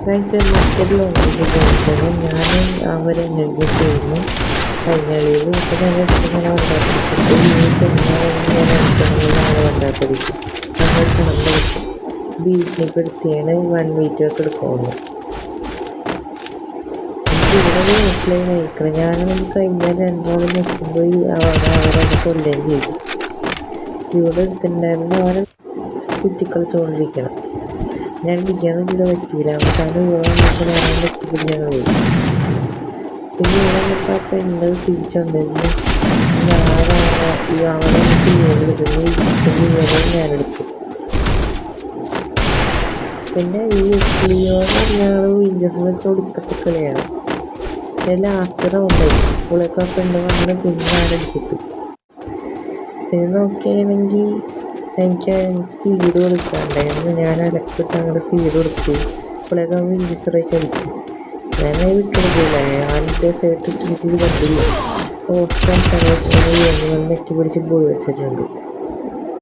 എനിക്ക് മറ്റൊരു ലോങ്ങിലേക്ക് പോകുന്നത് ഞാനും അവരെന്നെ ചെയ്യുന്നു കൈകളിയിൽ ഇപ്പം ഇങ്ങനെ ഉണ്ടാക്കിയിട്ട് നാളെ ഉണ്ടാക്കിയിരിക്കും നമ്മൾ കണ്ടെടുക്കും ഭീഷണിപ്പെടുത്തിയാണ് 1 വീറ്റൊക്കെ എടുക്കുള്ളൂ. ഇവിടെ ഓഫ്ലൈൻ ആയിരിക്കണം. ഞാനൊന്നും കഴിഞ്ഞ 2 നാൾ നിൽക്കുമ്പോൾ അവരത് കൊല്ലുകയും ചെയ്തു. ഇവിടെ എടുത്തിട്ടുണ്ടായിരുന്നു അവരെ കുത്തിക്കളിച്ചുകൊണ്ടിരിക്കണം. ഞാൻ വിജയം ചെയ്ത് പറ്റിയില്ല. അവസാനം ഇവിടെ വന്നപ്പോൾ ഞാൻ വെട്ടിപ്പിടിച്ചാണ് പോയി. പിന്നെ ഇവിടെ വന്നപ്പോൾ ആ പെണ്ണ് തിരിച്ചുകൊണ്ടിരുന്നു. അവളെ എടുക്കുന്നു. ഞാനെടുത്തു. പിന്നെ ഈ ലിയോനെ ഞങ്ങൾ വിൻഡോസ് വെച്ച് ഒടുക്കത്തെ കളിയാണ്. ലാസ്റ്റ് റൗണ്ടായി പുള്ളിയൊക്കെ പെണ്ണ് വന്ന് പിന്നെ ആരടിച്ചിട്ട് പിന്നെ നോക്കുകയാണെങ്കിൽ എനിക്ക് സ്പീഡ് കൊടുക്കാണ്ടായിരുന്നു. ഞാൻ അലക്കിട്ട് അങ്ങോട്ട് സ്പീഡ് കൊടുത്തു. പുള്ളിയൊക്കെ വിൻഡോസ് റേച്ച് അടിച്ചു. ഞാനത് വിട്ടുകൊടുക്കില്ല. ഞാനെൻ്റെ സൈഡ് തിരിച്ച് കണ്ടില്ല. പോസ്റ്റ് നെക്കി പിടിച്ച് പോയി വെച്ചിട്ടുണ്ട്.